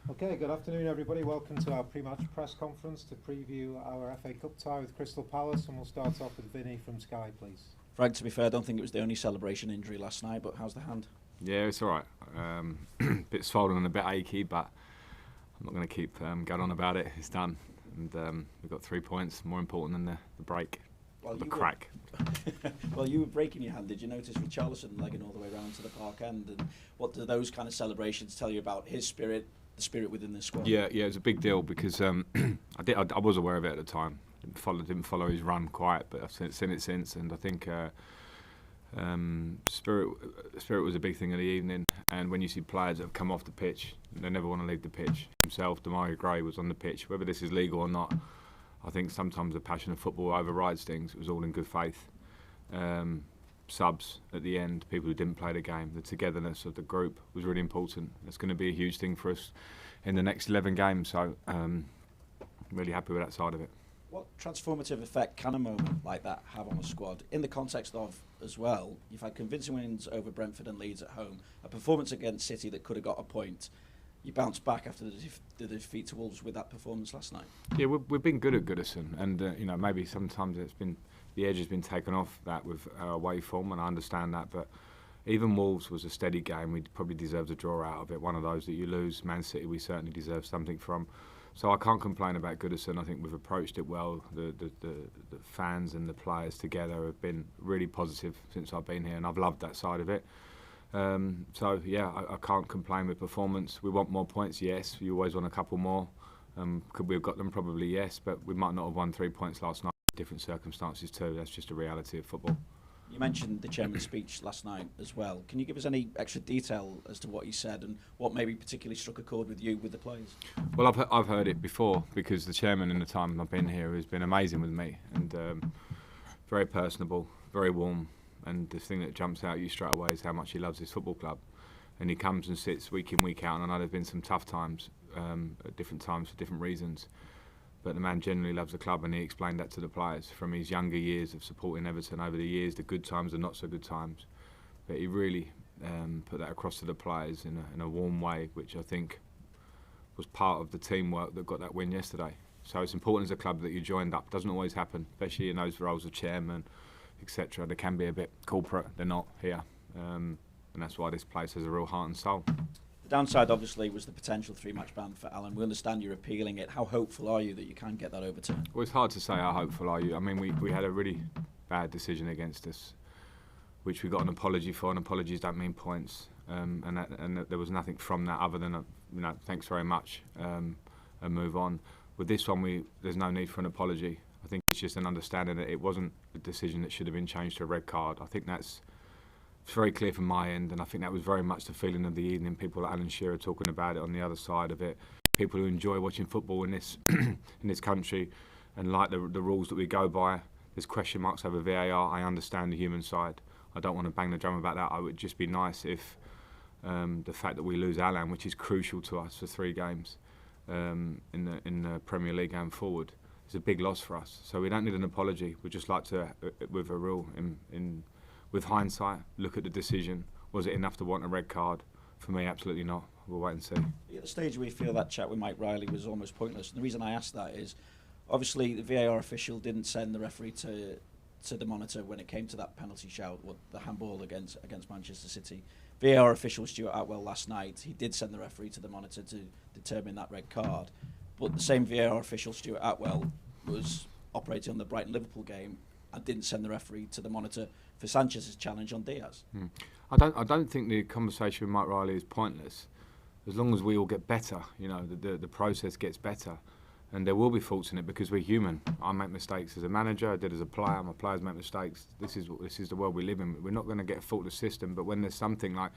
Okay, good afternoon everybody. Welcome to our pre-match press conference to preview our FA Cup tie with Crystal Palace, and we'll start off with Vinny from Sky, please. Frank, to be fair, I don't think it was the only celebration injury last night, but how's the hand? Yeah, it's all right. Bit swollen and a bit achy, but I'm not going to keep going on about it. It's done, and we've got 3 points, more important than the break, the crack. Well, you were breaking your hand. Did you notice Richarlison legging all the way around to the park end? And what do those kind of celebrations tell you about his spirit, the spirit within the squad? Yeah, it was a big deal because I was aware of it at the time. Didn't follow his run quite, but I've seen it since, and I think spirit was a big thing of the evening. And when you see players that have come off the pitch, they never want to leave the pitch. Himself, Demarai Gray, was on the pitch. Whether this is legal or not, I think sometimes the passion of football overrides things. It was all in good faith. Subs at the end, people who didn't play the game, the togetherness of the group was really important. It's going to be a huge thing for us in the next 11 games, so really happy with that side of it. What transformative effect can a moment like that have on a squad? In the context of, as well, you've had convincing wins over Brentford and Leeds at home, a performance against City that could have got a point. You bounced back after the defeat to Wolves with that performance last night. Yeah, we've been good at Goodison, and maybe sometimes the edge has been taken off that with our away form, and I understand that. But even Wolves was a steady game. We probably deserved a draw out of it. One of those that you lose. Man City, we certainly deserve something from. So I can't complain about Goodison. I think we've approached it well. The fans and the players together have been really positive since I've been here, and I've loved that side of it. So yeah, I can't complain with performance. We want more points, yes. You always want a couple more. Could we have got them? Probably yes, but we might not have won 3 points last night. Different circumstances too. That's just a reality of football. You mentioned the chairman's speech last night as well. Can you give us any extra detail as to what he said and what maybe particularly struck a chord with you, with the players? Well, I've heard it before because the chairman in the time I've been here has been amazing with me and very personable, very warm. And the thing that jumps out at you straight away is how much he loves his football club. And he comes and sits week in, week out. And I know there's been some tough times at different times for different reasons. But the man generally loves the club, and he explained that to the players from his younger years of supporting Everton over the years, the good times and not so good times. But he really put that across to the players in a warm way, which I think was part of the teamwork that got that win yesterday. So it's important as a club that you joined up. It doesn't always happen, especially in those roles of chairman, etc. They can be a bit corporate. They're not here, and that's why this place has a real heart and soul. The downside, obviously, was the potential 3-match ban for Allan. We understand you're appealing it. How hopeful are you that you can get that overturned? Well, it's hard to say how hopeful are you. I mean, we had a really bad decision against us, which we got an apology for, and apologies don't mean points. And there was nothing from that other than, thanks very much, and move on. With this one, there's no need for an apology. I think it's just an understanding that it wasn't a decision that should have been changed to a red card. I think it's very clear from my end, and I think that was very much the feeling of the evening. People like Alan Shearer talking about it on the other side of it. People who enjoy watching football in this in this country and like the rules that we go by. There's question marks over VAR. I understand the human side. I don't want to bang the drum about that. It would just be nice if the fact that we lose Allan, which is crucial to us for 3 games in the Premier League going forward, is a big loss for us. So we don't need an apology. We'd just like to, with a real with hindsight, look at the decision. Was it enough to want a red card? For me, absolutely not. We'll wait and see. At the stage we feel that chat with Mike Riley was almost pointless. And the reason I asked that is, obviously, the VAR official didn't send the referee to the monitor when it came to that penalty shout, the handball against Manchester City. VAR official Stuart Atwell last night, he did send the referee to the monitor to determine that red card. But the same VAR official, Stuart Atwell, was operating on the Brighton-Liverpool game and didn't send the referee to the monitor for Sanchez's challenge on Diaz. I don't think the conversation with Mike Riley is pointless. As long as we all get better, the process gets better. And there will be faults in it because we're human. I make mistakes as a manager, I did as a player, my players make mistakes. This is the world we live in. We're not going to get a faultless system, but when there's something like,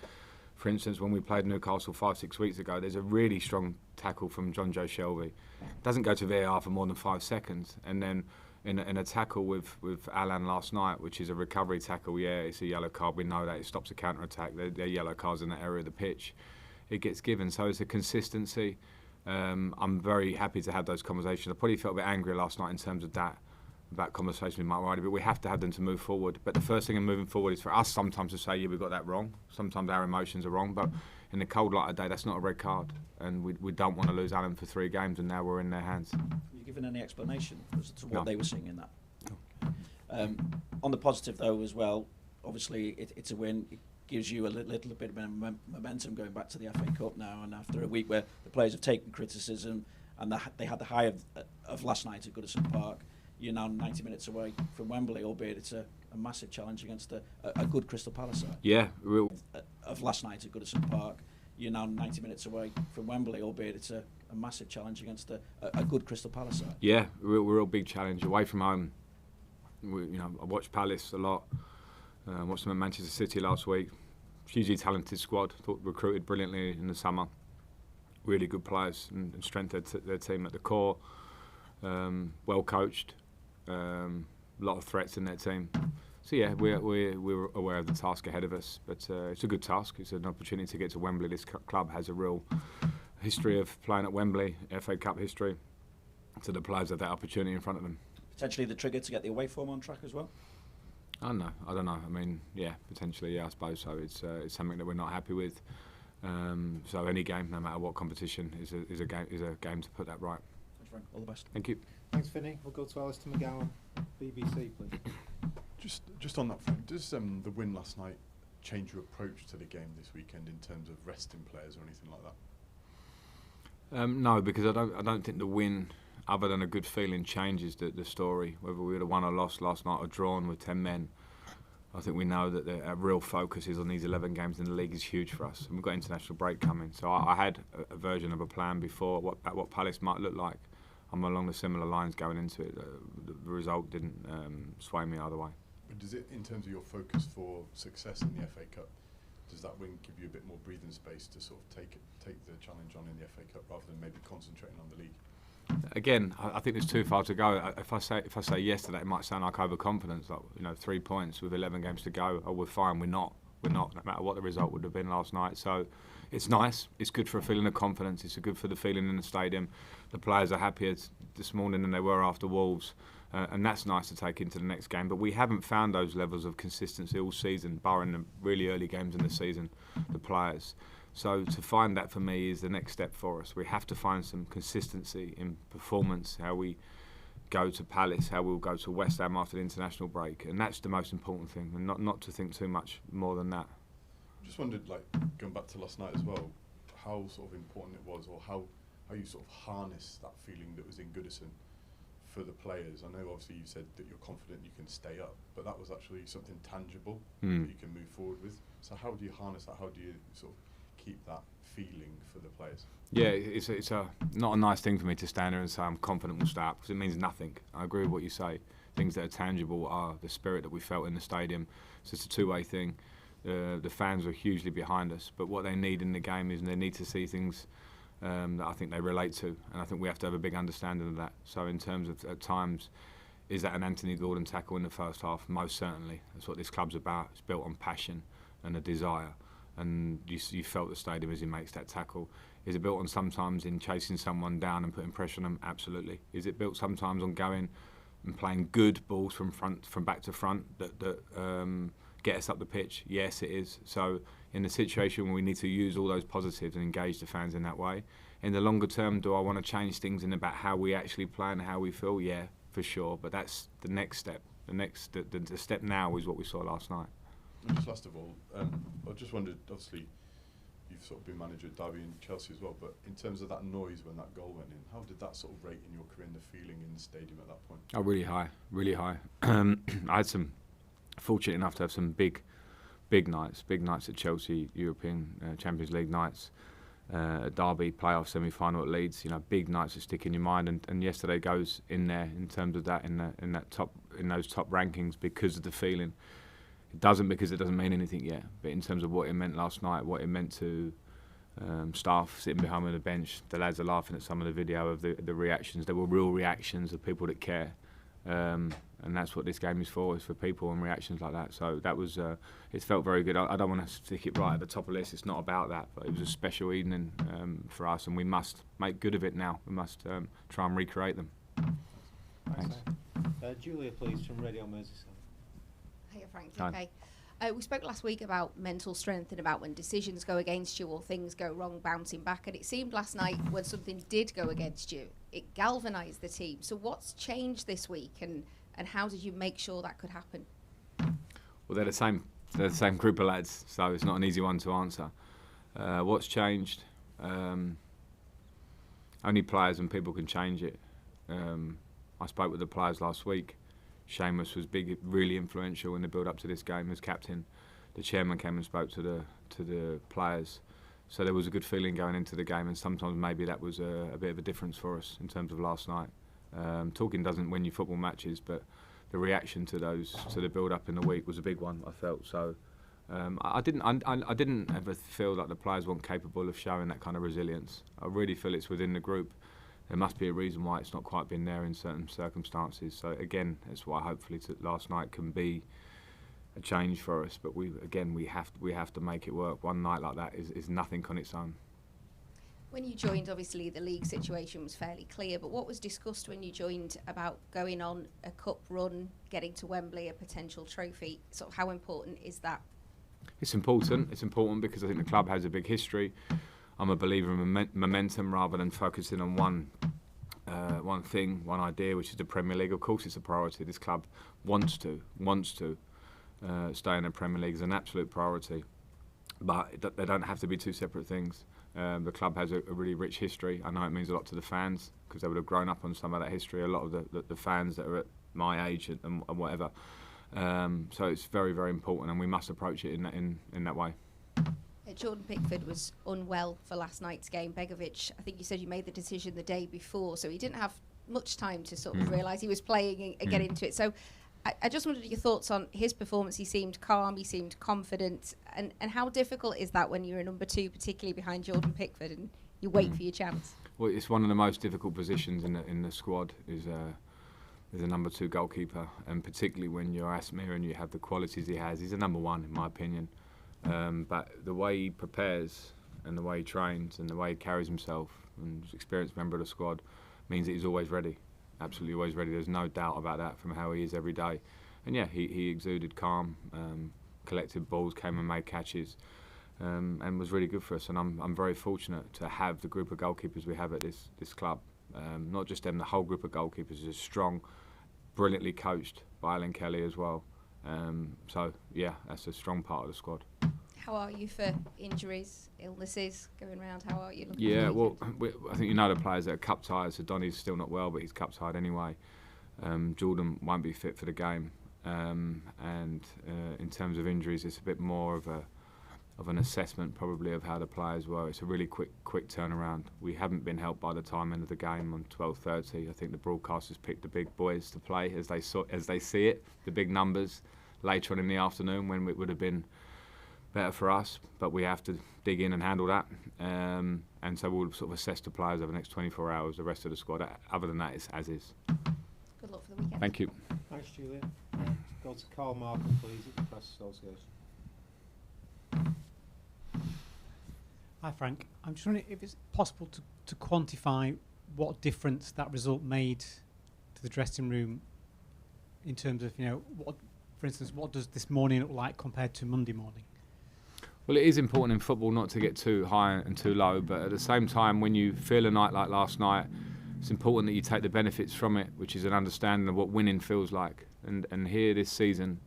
for instance, when we played Newcastle 5-6 weeks ago, there's a really strong tackle from John Joe Shelby. It doesn't go to VAR for more than 5 seconds. And then in a tackle with Allan last night, which is a recovery tackle, yeah, it's a yellow card. We know that. It stops a counter-attack. They're yellow cards in that area of the pitch. It gets given. So it's a consistency. I'm very happy to have those conversations. I probably felt a bit angry last night in terms of that conversation with Mike Riley, but we have to have them to move forward. But the first thing in moving forward is for us sometimes to say, yeah, we got that wrong. Sometimes our emotions are wrong, but in the cold light of day, that's not a red card, and we don't want to lose Allan for 3 games, and now we're in their hands. Were you given any explanation as to what No. they were seeing in that? On the positive though as well, obviously it's a win. It gives you a little bit of momentum going back to the FA Cup now, and after a week where the players have taken criticism and they had the high of last night at Goodison Park, you're now 90 minutes away from Wembley, albeit it's a massive challenge against a good Crystal Palace side. Yeah, Of last night at Goodison Park, you're now 90 minutes away from Wembley, albeit it's a massive challenge against a good Crystal Palace side. yeah, real big challenge away from home. I watched Palace a lot. Watched them at Manchester City last week. Hugely talented squad. Thought recruited brilliantly in the summer. Really good players and strengthened their team at the core. Well coached. A lot of threats in their team. So yeah, we're aware of the task ahead of us, but it's a good task. It's an opportunity to get to Wembley. This club has a real history of playing at Wembley, FA Cup history. So the players have that opportunity in front of them. Potentially the trigger to get the away form on track as well? I don't know. I mean, yeah, potentially, yeah, I suppose so. It's something that we're not happy with. So any game, no matter what competition, is a game to put that right. Thanks, Frank. All the best. Thank you. Thanks, Vinny. We'll go to Alistair McGowan, BBC, please. Just on that front, does the win last night change your approach to the game this weekend in terms of resting players or anything like that? No, because I don't think the win, other than a good feeling, changes the story. Whether we would have won or lost last night or drawn with 10 men, I think we know that our real focus is on these 11 games in the league is huge for us. And we've got international break coming. So I had a version of a plan before what Palace might look like. I'm along the similar lines going into it. The result didn't sway me either way. But does it, in terms of your focus for success in the FA Cup, does that win give you a bit more breathing space to sort of take the challenge on in the FA Cup rather than maybe concentrating on the league? Again, I think there's too far to go. If I say yes to that, it might sound like overconfidence. Like 3 points with 11 games to go. Oh, we're fine. We're not. No matter what the result would have been last night. So it's nice. It's good for a feeling of confidence. It's good for the feeling in the stadium. The players are happier this morning than they were after Wolves, and that's nice to take into the next game. But we haven't found those levels of consistency all season, barring the really early games in the season. The players. So to find that for me is the next step for us. We have to find some consistency in performance, how we go to Palace, how we'll go to West Ham after the international break, and that's the most important thing, and not to think too much more than that. Just wondered, like, going back to last night as well, how sort of important it was, or how you sort of harnessed that feeling that was in Goodison for the players. I know obviously you said that you're confident you can stay up, but that was actually something tangible that you can move forward with. So how do you harness that? How do you sort of keep that feeling for the players? Yeah, it's not a nice thing for me to stand there and say I'm confident we'll stay up, because it means nothing. I agree with what you say. Things that are tangible are the spirit that we felt in the stadium. So it's a two-way thing. The fans are hugely behind us, but what they need in the game is they need to see things that I think they relate to, and I think we have to have a big understanding of that. So in terms of, at times, is that an Anthony Gordon tackle in the first half? Most certainly. That's what this club's about. It's built on passion and a desire, and you felt the stadium as he makes that tackle. Is it built on sometimes in chasing someone down and putting pressure on them? Absolutely. Is it built sometimes on going and playing good balls from back to front that get us up the pitch? Yes, it is. So in the situation where we need to use all those positives and engage the fans in that way, in the longer term, do I want to change things in about how we actually play and how we feel? Yeah, for sure. But that's the next step. The step now is what we saw last night. And just last of all, I just wondered, obviously, you've sort of been manager at Derby and Chelsea as well, but in terms of that noise when that goal went in, how did that sort of rate in your career and the feeling in the stadium at that point? Oh, really high, really high. I had fortunate enough to have some big nights at Chelsea, European Champions League nights, Derby playoff semi-final at Leeds. Big nights that stick in your mind, and yesterday goes in there in terms of that in those top rankings because of the feeling. It doesn't because it doesn't mean anything yet, but in terms of what it meant last night, what it meant to staff sitting behind me on the bench, the lads are laughing at some of the video of the reactions. There were real reactions of people that care, and that's what this game is for people and reactions like that. So that was, it felt very good. I don't want to stick it right at the top of the list. It's not about that, but it was a special evening for us, and we must make good of it now. We must try and recreate them. Thanks. Julia, please, from Radio Merseyside. Hiya, Frank. Hi. Okay. We spoke last week about mental strength and about when decisions go against you or things go wrong, bouncing back. And it seemed last night when something did go against you, it galvanised the team. So what's changed this week, and how did you make sure that could happen? Well, they're the same group of lads, so it's not an easy one to answer. What's changed? Only players and people can change it. I spoke with the players last week. Seamus was big, really influential in the build-up to this game as captain. The chairman came and spoke to the players, so there was a good feeling going into the game. And sometimes maybe that was a bit of a difference for us in terms of last night. Talking doesn't win you football matches, but the reaction to the build-up in the week was a big one. I felt so. I didn't ever feel like the players weren't capable of showing that kind of resilience. I really feel it's within the group. There must be a reason why it's not quite been there in certain circumstances. So again, that's why hopefully last night can be a change for us. But we have to make it work. One night like that is nothing on its own. When you joined, obviously the league situation was fairly clear, but what was discussed when you joined about going on a cup run, getting to Wembley, a potential trophy? Sort of how important is that? It's important. It's important because I think the club has a big history. I'm a believer in momentum rather than focusing on one thing, one idea, which is the Premier League. Of course, it's a priority. This club wants to stay in the Premier League as an absolute priority, but they don't have to be two separate things. The club has a really rich history. I know it means a lot to the fans because they would have grown up on some of that history. A lot of the fans that are at my age and whatever. So it's very, very important, and we must approach it in that way. Jordan Pickford was unwell for last night's game. Begovic, I think you said you made the decision the day before, so he didn't have much time to sort of realise he was playing and get into it. So I just wondered your thoughts on his performance. He seemed calm, he seemed confident, and how difficult is that when you're a number two, particularly behind Jordan Pickford, and you wait for your chance? Well, it's one of the most difficult positions in the squad is a number two goalkeeper, and particularly when you're Asmir and you have the qualities he has. He's a number one in my opinion. But the way he prepares and the way he trains and the way he carries himself and is an experienced member of the squad means that he's always ready, absolutely always ready. There's no doubt about that from how he is every day. And yeah, he exuded calm, collected balls, came and made catches, and was really good for us. And I'm very fortunate to have the group of goalkeepers we have at this club. Not just them, the whole group of goalkeepers is strong, brilliantly coached by Allan Kelly as well. So yeah, that's a strong part of the squad. How are you for injuries, illnesses going around? How are you looking? Yeah, well, I think you know the players that are cup tied. So Donny's still not well, but he's cup tied anyway. Jordan won't be fit for the game. And in terms of injuries, it's a bit more of an assessment probably of how the players were. It's a really quick turnaround. We haven't been helped by the timing of the game on 12:30. I think the broadcasters picked the big boys to play as they see it, the big numbers later on in the afternoon when it would have been better for us, but we have to dig in and handle that. And so we'll sort of assess the players over the next 24 hours, the rest of the squad. Other than that, it's as is. Good luck for the weekend. Thank you. Thanks, Julian. Go to Carl Markham, please, at the Press Association. Hi Frank, I'm just wondering if it's possible to quantify what difference that result made to the dressing room in terms of, what, for instance, what does this morning look like compared to Monday morning? Well, it is important in football not to get too high and too low, but at the same time, when you feel a night like last night, it's important that you take the benefits from it, which is an understanding of what winning feels like. And here this season,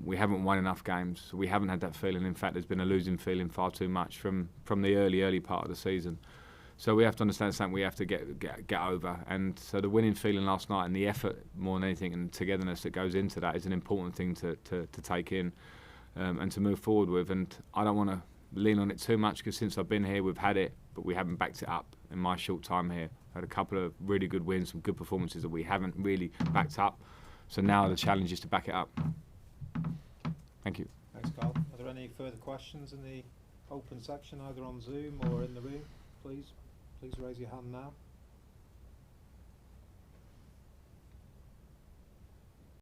we haven't won enough games. So we haven't had that feeling. In fact, there's been a losing feeling far too much from the early part of the season. So we have to understand something we have to get over. And so the winning feeling last night and the effort more than anything and the togetherness that goes into that is an important thing to take in and to move forward with. And I don't want to lean on it too much because since I've been here, we've had it, but we haven't backed it up in my short time here. Had a couple of really good wins, some good performances that we haven't really backed up. So now the challenge is to back it up. Thank you. Thanks, Carl. Are there any further questions in the open section, either on Zoom or in the room? Please raise your hand now.